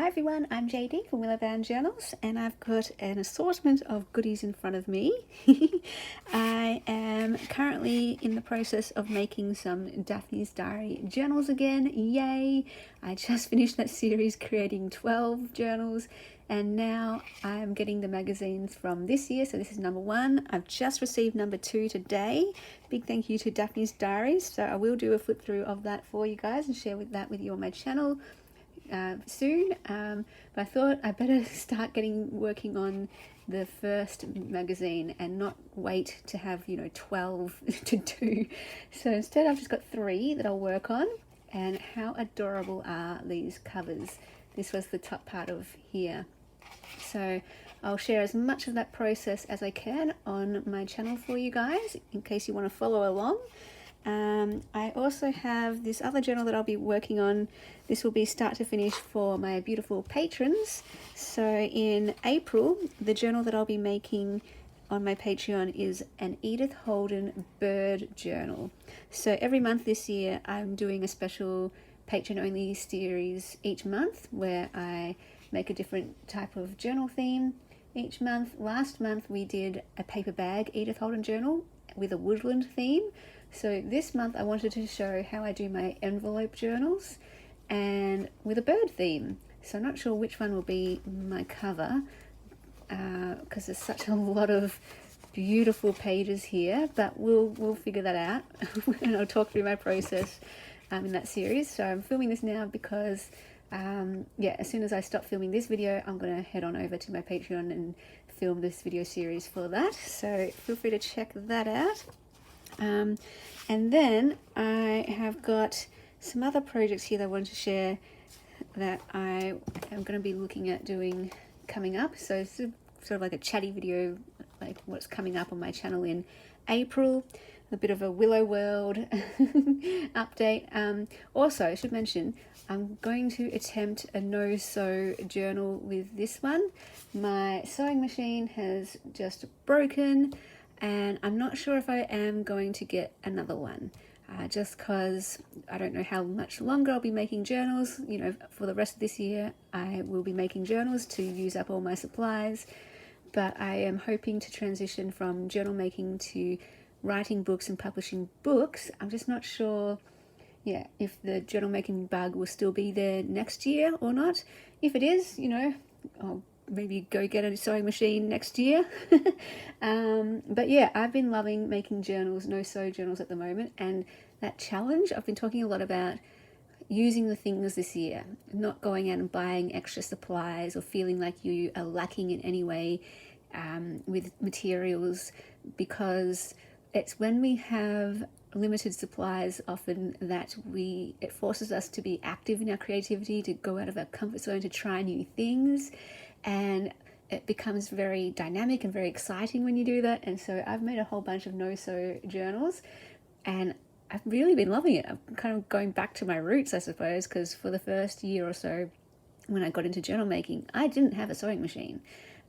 Hi everyone, I'm JD from Willowbound Journals and I've got an assortment of goodies in front of me. I am currently in the process of making some Daphne's Diary journals again. Yay! I just finished that series creating 12 journals and now I'm getting the magazines from this year. So this is number 1. I've just received number 2 today. Big thank you to Daphne's Diaries. So I will do a flip through of that for you guys and share that with you on my channel soon, but I thought I better start working on the first magazine and not wait to have 12 to do. So instead I've just got 3 that I'll work on. And how adorable are these covers? This was the top part of here, so I'll share as much of that process as I can on my channel for you guys in case you want to follow along. I also have this other journal that I'll be working on. This will be start to finish for my beautiful patrons. So in April, the journal that I'll be making on my Patreon is an Edith Holden bird journal. So every month this year, I'm doing a special patron-only series each month where I make a different type of journal theme each month. Last month, we did a paper bag Edith Holden journal with a woodland theme. So this month I wanted to show how I do my envelope journals and with a bird theme. So I'm not sure which one will be my cover because there's such a lot of beautiful pages here, but we'll figure that out and I'll talk through my process in that series. So I'm filming this now because as soon as I stop filming this video, I'm going to head on over to my Patreon and film this video series for that. So feel free to check that out. And then I have got some other projects here that I wanted to share that I am going to be looking at doing coming up. So it's sort of like a chatty video, like what's coming up on my channel in April, a bit of a Willow World update. Also, I should mention, I'm going to attempt a no-sew journal with this one. My sewing machine has just broken and I'm not sure if I am going to get another one, just because I don't know how much longer I'll be making journals. For the rest of this year I will be making journals to use up all my supplies, but I am hoping to transition from journal making to writing books and publishing books. I'm just not sure if the journal making bug will still be there next year or not. If it is, I'll maybe go get a sewing machine next year. But yeah, I've been loving making journals, no-sew journals at the moment, and that challenge, I've been talking a lot about using the things this year, not going out and buying extra supplies or feeling like you are lacking in any way with materials, because it's when we have limited supplies often that it forces us to be active in our creativity, to go out of our comfort zone, to try new things, and it becomes very dynamic and very exciting when you do that. And so I've made a whole bunch of no-sew journals and I've really been loving it. I'm kind of going back to my roots, I suppose, because for the first year or so when I got into journal making, I didn't have a sewing machine,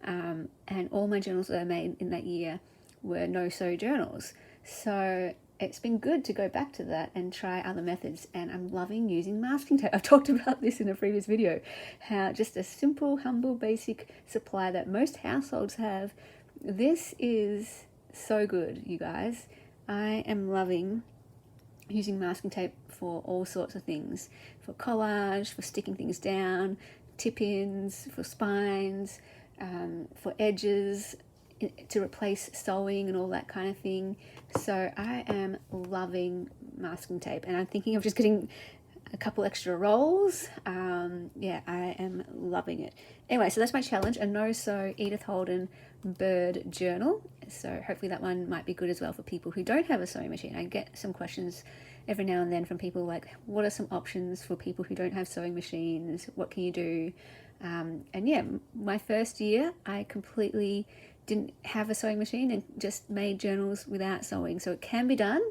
and all my journals that I made in that year were no-sew journals. So it's been good to go back to that and try other methods, and I'm loving using masking tape. I've talked about this in a previous video, how just a simple, humble, basic supply that most households have. This is so good, you guys. I am loving using masking tape for all sorts of things, for collage, for sticking things down, tip-ins, for spines, for edges, to replace sewing and all that kind of thing. So I am loving masking tape, and I'm thinking of just getting a couple extra rolls. I am loving it. Anyway, so that's my challenge, a no-sew Edith Holden bird journal. So hopefully that one might be good as well for people who don't have a sewing machine. I get some questions every now and then from people like, what are some options for people who don't have sewing machines? What can you do? My first year I completely didn't have a sewing machine and just made journals without sewing. So it can be done.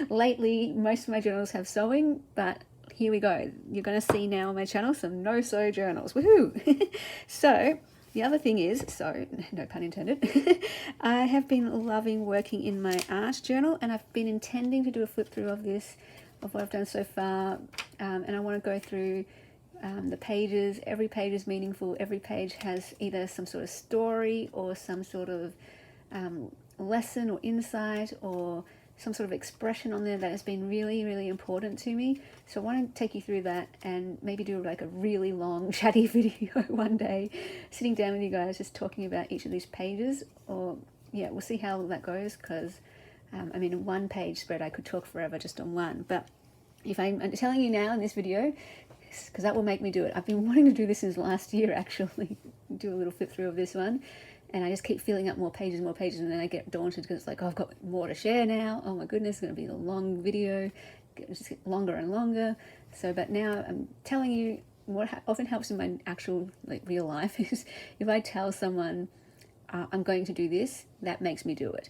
Lately, most of my journals have sewing, but here we go. You're going to see now on my channel some no-sew journals. Woohoo! So the other thing is, no pun intended, I have been loving working in my art journal, and I've been intending to do a flip through of what I've done so far, and I want to go through the pages. Every page is meaningful. Every page has either some sort of story or some sort of lesson or insight or some sort of expression on there that has been really, really important to me. So I want to take you through that and maybe do like a really long chatty video one day, sitting down with you guys just talking about each of these pages. Or yeah, we'll see how that goes, because I mean, a one page spread I could talk forever just on one, but if I'm telling you now in this video, because that will make me do it. I've been wanting to do this since last year, actually, do a little flip through of this one, and I just keep filling up more pages, and then I get daunted because it's like, oh, I've got more to share now. Oh my goodness, it's going to be a long video, it's just get longer and longer. So, but now I'm telling you, what often helps in my actual like real life is if I tell someone I'm going to do this, that makes me do it.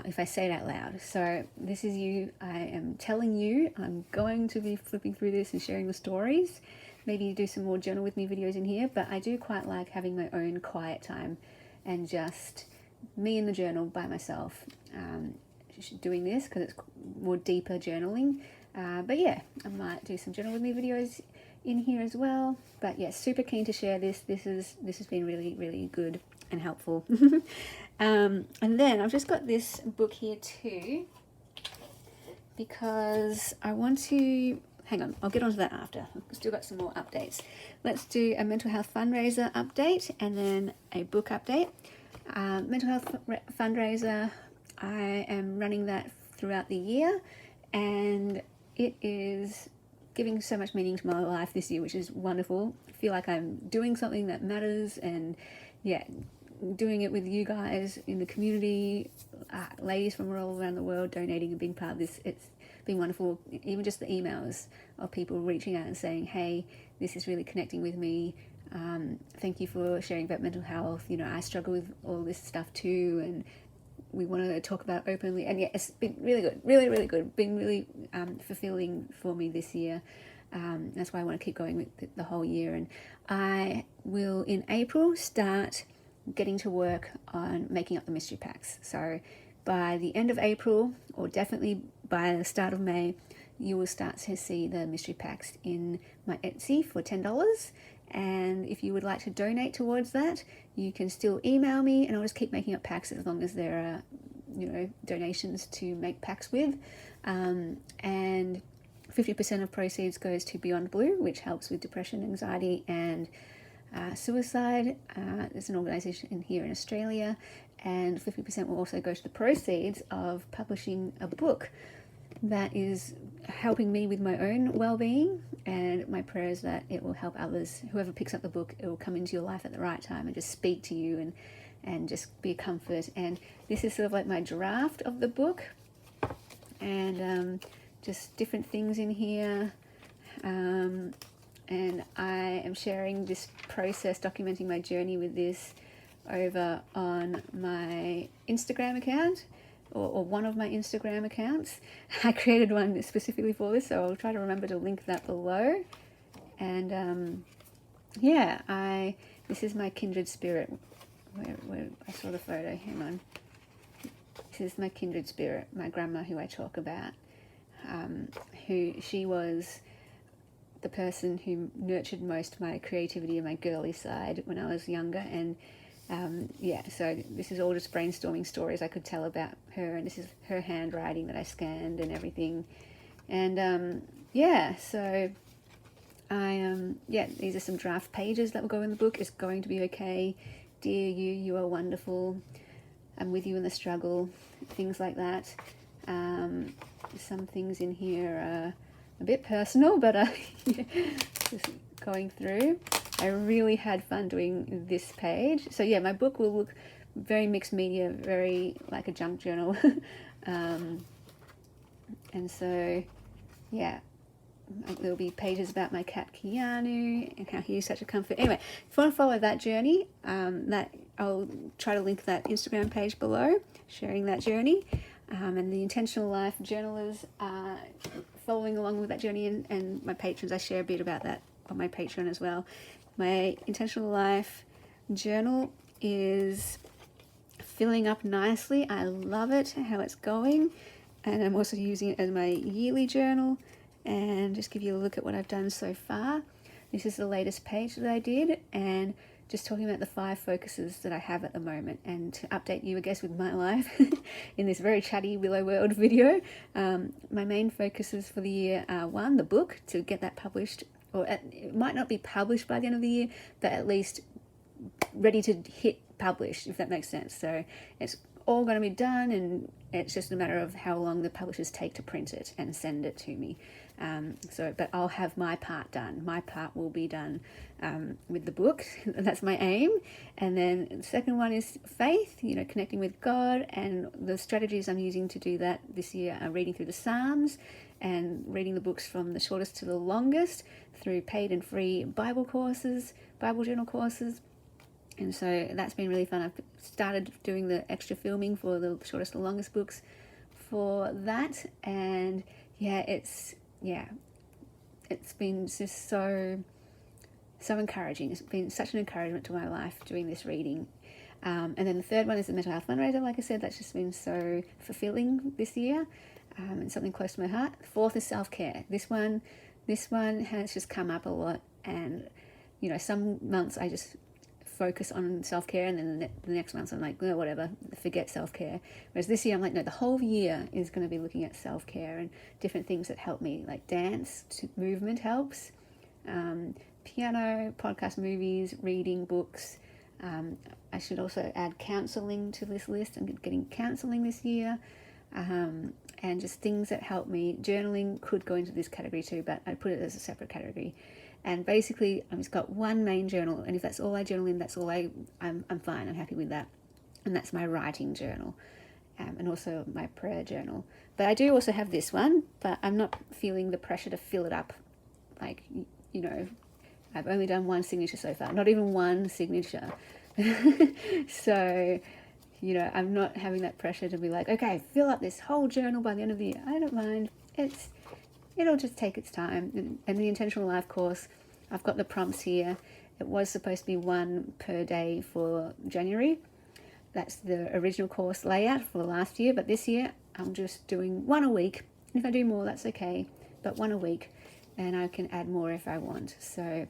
If I say it out loud. So this is you. I am telling you I'm going to be flipping through this and sharing the stories. Maybe do some more journal with me videos in here, but I do quite like having my own quiet time and just me in the journal by myself, doing this because it's more deeper journaling. But yeah, I might do some journal with me videos in here as well. But yeah, super keen to share this. This has been really, really good and helpful. And then I've just got this book here too, because I want to, hang on, I'll get onto that after. I've still got some more updates. Let's do a mental health fundraiser update and then a book update. Mental health fundraiser, I am running that throughout the year, and it is giving so much meaning to my life this year, which is wonderful. I feel like I'm doing something that matters, and yeah, doing it with you guys in the community, ladies from all around the world donating and being part of this. It's been wonderful. Even just the emails of people reaching out and saying, hey, this is really connecting with me. Thank you for sharing about mental health. You know, I struggle with all this stuff too, and we want to talk about it openly. And yeah, it's been really good, really, really good. Been really fulfilling for me this year. That's why I want to keep going with the whole year. And I will, in April, start getting to work on making up the mystery packs. So by the end of April, or definitely by the start of May, you will start to see the mystery packs in my Etsy for $10. And if you would like to donate towards that, you can still email me, and I'll just keep making up packs as long as there are, you know, donations to make packs with. And 50% of proceeds goes to Beyond Blue, which helps with depression, anxiety, and suicide. There's an organisation in here in Australia, and 50% will also go to the proceeds of publishing a book that is helping me with my own well-being, and my prayer is that it will help others. Whoever picks up the book, it will come into your life at the right time and just speak to you and just be a comfort. And this is sort of like my draft of the book, and just different things in here. And I am sharing this process, documenting my journey with this over on my Instagram account, or one of my Instagram accounts. I created one specifically for this, so I'll try to remember to link that below. And yeah, this is my kindred spirit. Where I saw the photo, hang on. This is my kindred spirit, my grandma who I talk about, she was the person who nurtured most of my creativity and my girly side when I was younger. And yeah, so this is all just brainstorming stories I could tell about her, and this is her handwriting that I scanned and everything. And yeah, so yeah, these are some draft pages that will go in the book. It's going to be okay. Dear you, you are wonderful. I'm with you in the struggle. Things like that. Some things in here are a bit personal, but just going through. I really had fun doing this page. So yeah, my book will look very mixed media, very like a junk journal. And so yeah, there'll be pages about my cat Keanu and how he is such a comfort. Anyway, if you want to follow that journey, that I'll try to link that Instagram page below, sharing that journey. And the Intentional Life journalers following along with that journey, and my patrons, I share a bit about that on my Patreon as well. My Intentional Life journal is filling up nicely. I love it, how it's going. And I'm also using it as my yearly journal. And just give you a look at what I've done so far. This is the latest page that I did, and just talking about the 5 focuses that I have at the moment, and to update you, I guess, with my life in this very chatty Willow World video. My main focuses for the year are 1, the book, to get that published, or it might not be published by the end of the year, but at least ready to hit publish, if that makes sense. So it's all going to be done, and it's just a matter of how long the publishers take to print it and send it to me. But I'll have my part done. My part will be done with the book. That's my aim. And then the second one is faith, connecting with God, and the strategies I'm using to do that this year are reading through the Psalms and reading the books from the shortest to the longest through paid and free Bible journal courses. And so that's been really fun. I've started doing the extra filming for the shortest to longest books for that. And it's been just so encouraging. It's been such an encouragement to my life doing this reading. And then the third one is the mental health fundraiser. Like I said, that's just been so fulfilling this year, and something close to my heart. The fourth is self-care. This one has just come up a lot, and some months I just focus on self-care, and then the next month I'm like, whatever, forget self-care. Whereas this year I'm like, no, the whole year is going to be looking at self-care and different things that help me, like dance, movement helps, piano, podcast, movies, reading, books. I should also add counselling to this list. I'm getting counselling this year, and just things that help me. Journaling could go into this category too, but I put it as a separate category. And basically, I've just got one main journal, and if that's all I journal in, that's all I'm fine. I'm happy with that, and that's my writing journal, and also my prayer journal. But I do also have this one, but I'm not feeling the pressure to fill it up. Like, I've only done one signature so far, not even one signature. So, I'm not having that pressure to be like, okay, fill up this whole journal by the end of the year. I don't mind. It'll just take its time. And the Intentional Life course, I've got the prompts here. It was supposed to be 1 per day for January. That's the original course layout for last year, but this year I'm just doing 1 a week. If I do more, that's okay, but 1 a week, and I can add more if I want. So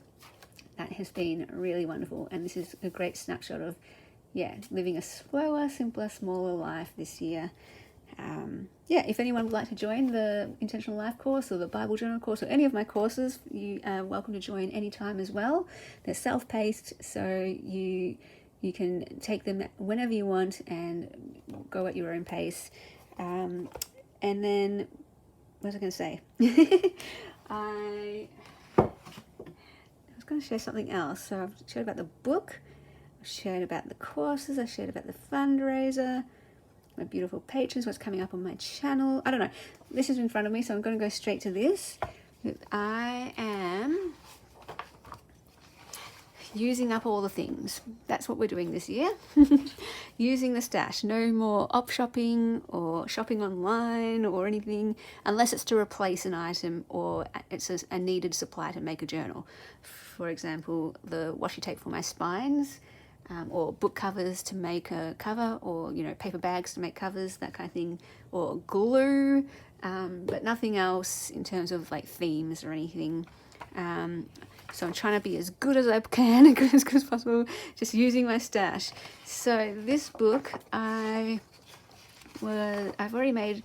that has been really wonderful, and this is a great snapshot of, living a slower, simpler, smaller life this year. If anyone would like to join the Intentional Life course or the Bible Journal course or any of my courses, you are welcome to join anytime as well. They're self-paced, so you can take them whenever you want and go at your own pace. And then, what was I going to say? I was going to share something else. So I've shared about the book, I've shared about the courses, I shared about the fundraiser, my beautiful patrons, what's coming up on my channel. I don't know. This is in front of me, so I'm going to go straight to this. I am using up all the things. That's what we're doing this year. Using the stash. No more op shopping or shopping online or anything, unless it's to replace an item or it's a needed supply to make a journal. For example, the washi tape for my spines, or book covers to make a cover, or paper bags to make covers, that kind of thing, or glue, but nothing else in terms of like themes or anything. So I'm trying to be as good as I can, as good as possible, just using my stash. So this book, I've already made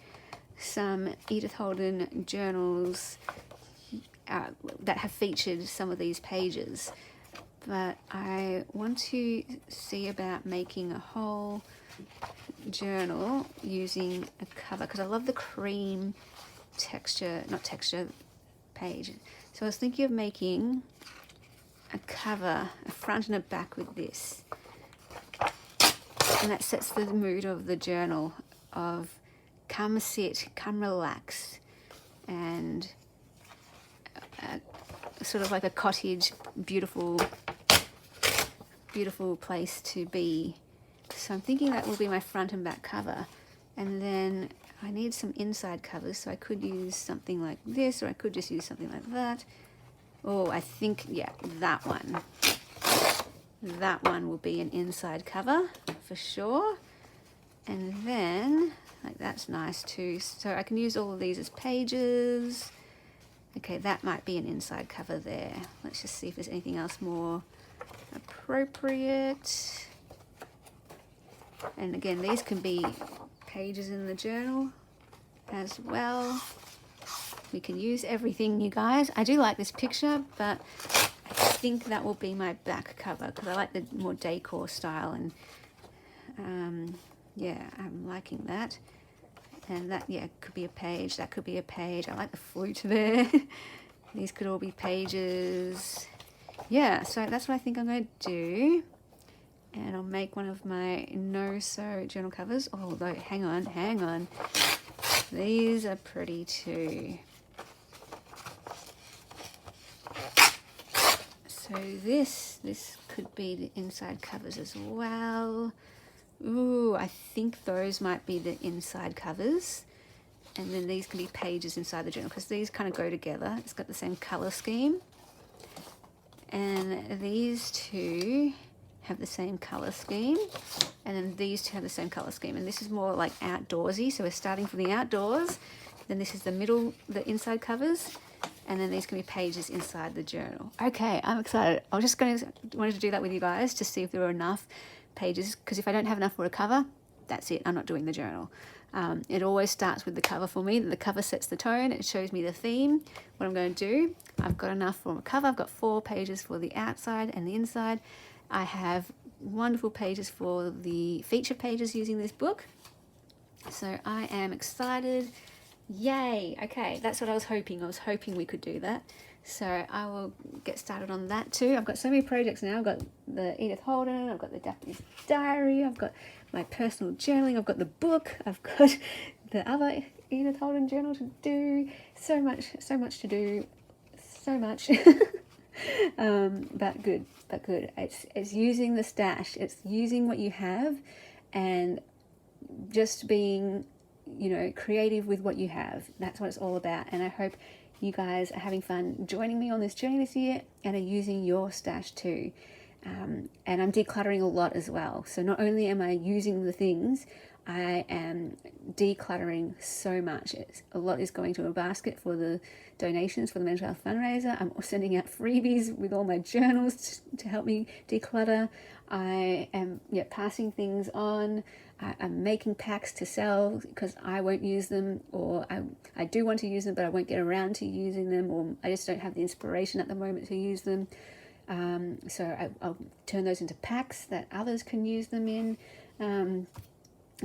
some Edith Holden journals that have featured some of these pages. But I want to see about making a whole journal using a cover, because I love the cream page. So I was thinking of making a cover, a front and a back with this. And that sets the mood of the journal of come sit, come relax, and sort of like a cottage, beautiful place to be. So I'm thinking that will be my front and back cover, and then I need some inside covers, so I could use something like this, or I could just use something like that. Oh, I think, that one will be an inside cover for sure. And then, like, that's nice too. So I can use all of these as pages, Okay, that might be an inside cover there. Let's just see if there's anything else more appropriate. And again, these can be pages in the journal as well. We can use everything, you guys. I do like this picture, but I think that will be my back cover because I like the more decor style, and yeah, I'm liking that. And that, yeah, could be a page. That could be a page. I like the flute there. These could all be pages. Yeah, so that's what I think I'm going to do. And I'll make one of my no-sew journal covers. Although, hang on. These are pretty too. So this could be the inside covers as well. Ooh, I think those might be the inside covers. And then these can be pages inside the journal because these kind of go together. It's got the same color scheme. And these two have the same color scheme. And then these two have the same color scheme. And this is more like outdoorsy. So we're starting from the outdoors. Then this is the middle, the inside covers. And then these can be pages inside the journal. Okay, I'm excited. I was just wanted to do that with you guys to see if there were enough pages, because if I don't have enough for a cover, that's it. I'm not doing the journal. It always starts with the cover for me. The cover sets the tone. It shows me the theme, what I'm going to do. I've got enough for a cover. I've got 4 pages for the outside and the inside. I have wonderful pages for the feature pages using this book. So I am excited. Yay. Okay, that's what I was hoping. I was hoping we could do that. So I will get started on that too. I've got so many projects now. I've got the Edith Holden, I've got the Daphne's diary, I've got my personal journaling, I've got the book, I've got the other Edith Holden journal to do. So much to do. So much. But good. It's using the stash. It's using what you have and just being, you know, creative with what you have. That's what it's all about. And I hope you guys are having fun joining me on this journey this year and are using your stash too. And I'm decluttering a lot as well. So not only am I using the things, I am decluttering so much. A lot is going to a basket for the donations for the mental health fundraiser. I'm sending out freebies with all my journals to help me declutter. I am passing things on. I'm making packs to sell because I won't use them, or I do want to use them, but I won't get around to using them, or I just don't have the inspiration at the moment to use them. So I'll turn those into packs that others can use them in.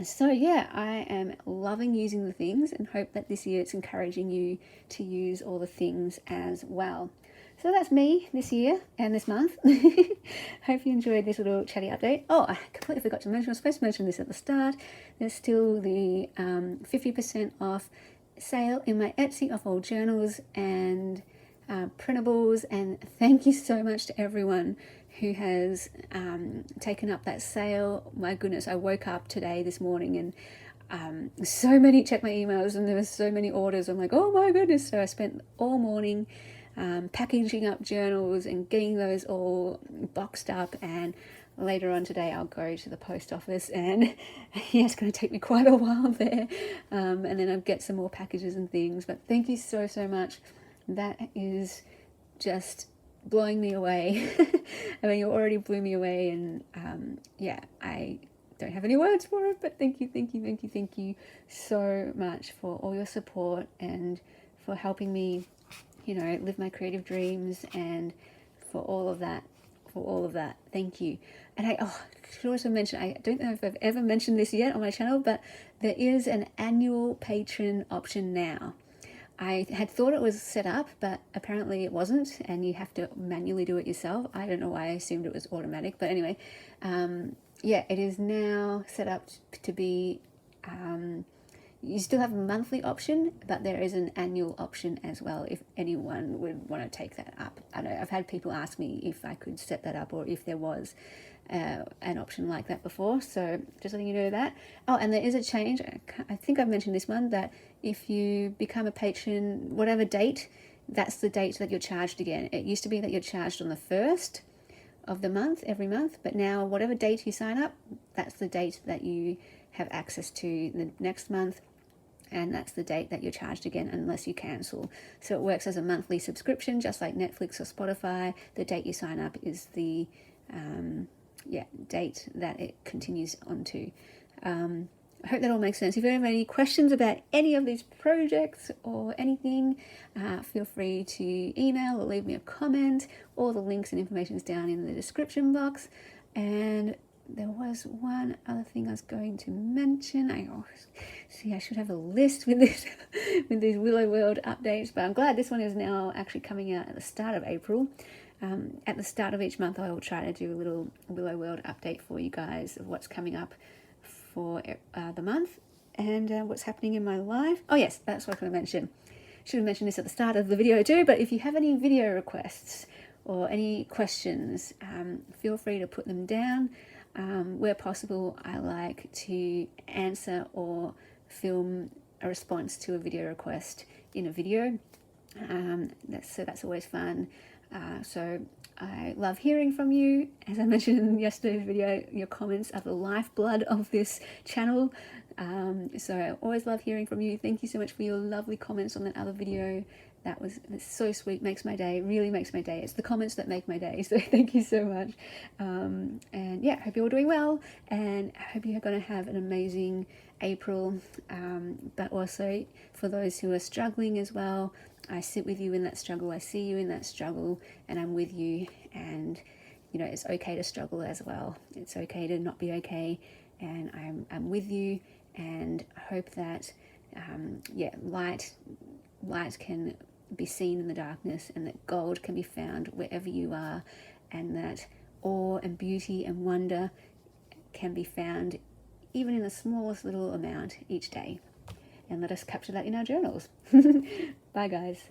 So yeah, I am loving using the things and hope that this year it's encouraging you to use all the things as well. So that's me this year and this month. Hope you enjoyed this little chatty update. Oh, I completely forgot to mention, I was supposed to mention this at the start. There's still the 50% off sale in my Etsy of all journals and printables. And thank you so much to everyone who has taken up that sale. My goodness, I woke up this morning and so many, checked my emails and there were so many orders. I'm like, oh my goodness. So I spent all morning packaging up journals and getting those all boxed up, and later on today I'll go to the post office and yeah, it's going to take me quite a while there, and then I'll get some more packages and things. But thank you so much. That is just blowing me away. I mean, you already blew me away, and yeah, I don't have any words for it, but thank you so much for all your support and for helping me, you know, live my creative dreams, and for all of that. Thank you. And I should also mention, I don't know if I've ever mentioned this yet on my channel, but there is an annual patron option now. I had thought it was set up, but apparently it wasn't, and you have to manually do it yourself. I don't know why I assumed it was automatic, but anyway, yeah, it is now set up to be, you still have a monthly option, but there is an annual option as well if anyone would want to take that up. I know I've had people ask me if I could set that up or if there was an option like that before, so just letting you know that. Oh, and there is a change. I think I've mentioned this one, that if you become a patron, whatever date, that's the date that you're charged again. It used to be that you're charged on the 1st of the month, every month, but now whatever date you sign up, that's the date that you have access to the next month. and that's the date that you're charged again unless you cancel. So it works as a monthly subscription, just like Netflix or Spotify. The date you sign up is the date that it continues on to. I hope that all makes sense. If you have any questions about any of these projects or anything, feel free to email or leave me a comment. All the links and information is down in the description box. And there was one other thing I was going to mention. I should have a list with this with these Willow World updates, but I'm glad this one is now actually coming out at the start of April. At the start of each month, I will try to do a little Willow World update for you guys of what's coming up for the month and what's happening in my life. Oh yes, that's what I was going to mention. Should have mentioned this at the start of the video too, but if you have any video requests or any questions, feel free to put them down. Where possible, I like to answer or film a response to a video request in a video. That's always fun. So I love hearing from you. As I mentioned in yesterday's video, your comments are the lifeblood of this channel. So I always love hearing from you. Thank you so much for your lovely comments on that other video. That's so sweet, makes my day, really makes my day. It's the comments that make my day, so thank you so much. And yeah, I hope you're all doing well, and I hope you're going to have an amazing April. But also for those who are struggling as well, I sit with you in that struggle, I see you in that struggle, and I'm with you. And you know, it's okay to struggle as well. It's okay to not be okay, and I'm with you, and I hope that light can be seen in the darkness, and that gold can be found wherever you are, and that awe and beauty and wonder can be found even in the smallest little amount each day. And let us capture that in our journals. Bye guys.